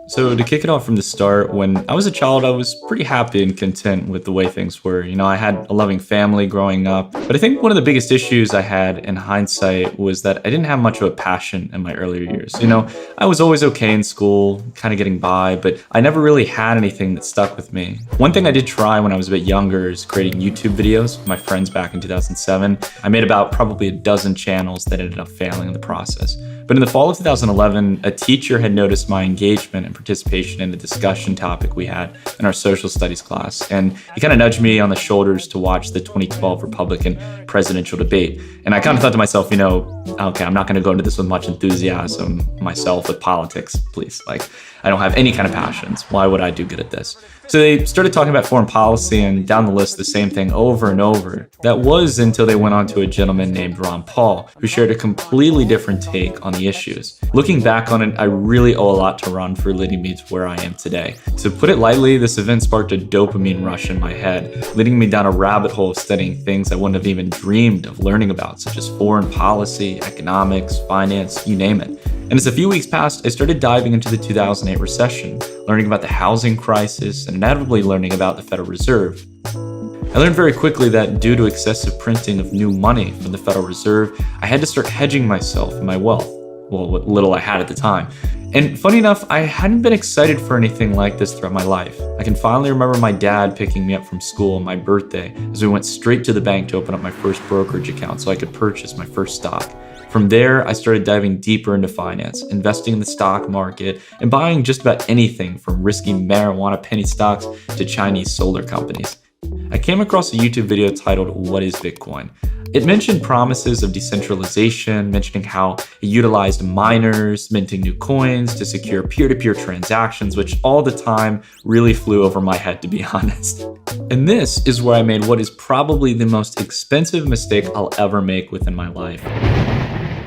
So to kick it off from the start, when I was a child, I was pretty happy and content with the way things were. I had a loving family growing up, but I think one of the biggest issues I had in hindsight was that I didn't have much of a passion in my earlier years. I was always okay in school, kind of getting by, but I never really had anything that stuck with me. One thing I did try when I was a bit younger is creating YouTube videos with my friends back in 2007. I made about probably a dozen channels that ended up failing in the process. But in the fall of 2011, a teacher had noticed my engagement and participation in the discussion topic we had in our social studies class. And he kind of nudged me on the shoulders to watch the 2012 Republican presidential debate. And I kind of thought to myself, okay, I'm not going to go into this with much enthusiasm myself with politics, please. I don't have any kind of passions. Why would I do good at this? So they started talking about foreign policy and down the list the same thing over and over. That was until they went on to a gentleman named Ron Paul, who shared a completely different take on the issues. Looking back on it, I really owe a lot to Ron for leading me to where I am today. To put it lightly, this event sparked a dopamine rush in my head, leading me down a rabbit hole of studying things I wouldn't have even dreamed of learning about, such as foreign policy, economics, finance, you name it. And as a few weeks passed, I started diving into the 2008 recession, learning about the housing crisis, and inevitably learning about the Federal Reserve. I learned very quickly that due to excessive printing of new money from the Federal Reserve, I had to start hedging myself and my wealth. Well, what little I had at the time. And funny enough, I hadn't been excited for anything like this throughout my life. I can finally remember my dad picking me up from school on my birthday as we went straight to the bank to open up my first brokerage account so I could purchase my first stock. From there, I started diving deeper into finance, investing in the stock market, and buying just about anything from risky marijuana penny stocks to Chinese solar companies. I came across a YouTube video titled "What is Bitcoin?" It mentioned promises of decentralization, mentioning how it utilized miners, minting new coins to secure peer-to-peer transactions, which all the time really flew over my head, to be honest. And this is where I made what is probably the most expensive mistake I'll ever make within my life.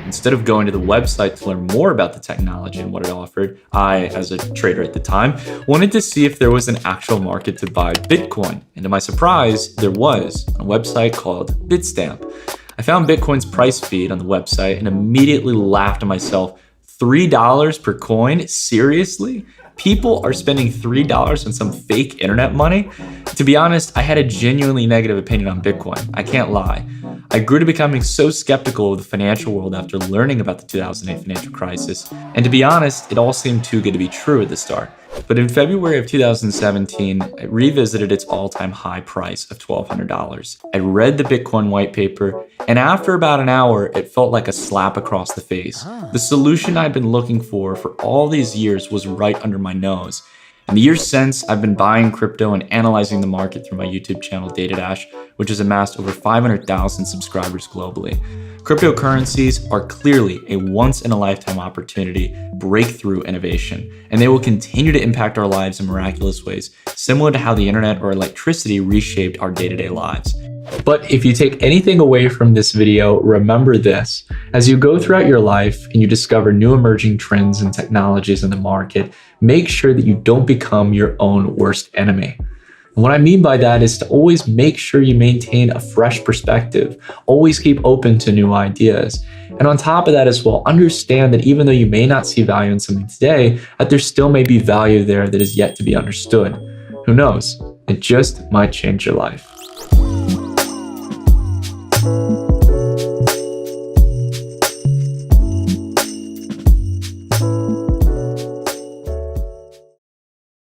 Instead of going to the website to learn more about the technology and what it offered, I, as a trader at the time, wanted to see if there was an actual market to buy Bitcoin. And to my surprise, there was a website called Bitstamp. I found Bitcoin's price feed on the website and immediately laughed to myself, $3 per coin? Seriously? People are spending $3 on some fake internet money? To be honest, I had a genuinely negative opinion on Bitcoin. I can't lie. I grew to becoming so skeptical of the financial world after learning about the 2008 financial crisis, and to be honest, it all seemed too good to be true at the start. But in February of 2017, it revisited its all-time high price of $1,200. I read the Bitcoin white paper, and after about an hour, it felt like a slap across the face. The solution I'd been looking for all these years was right under my nose. In the years since, I've been buying crypto and analyzing the market through my YouTube channel, DataDash, which has amassed over 500,000 subscribers globally. Cryptocurrencies are clearly a once-in-a-lifetime opportunity, breakthrough innovation, and they will continue to impact our lives in miraculous ways, similar to how the internet or electricity reshaped our day-to-day lives. But if you take anything away from this video, remember this. As you go throughout your life and you discover new emerging trends and technologies in the market, make sure that you don't become your own worst enemy. And what I mean by that is to always make sure you maintain a fresh perspective, always keep open to new ideas. And on top of that as well, understand that even though you may not see value in something today, that there still may be value there that is yet to be understood. Who knows? It just might change your life.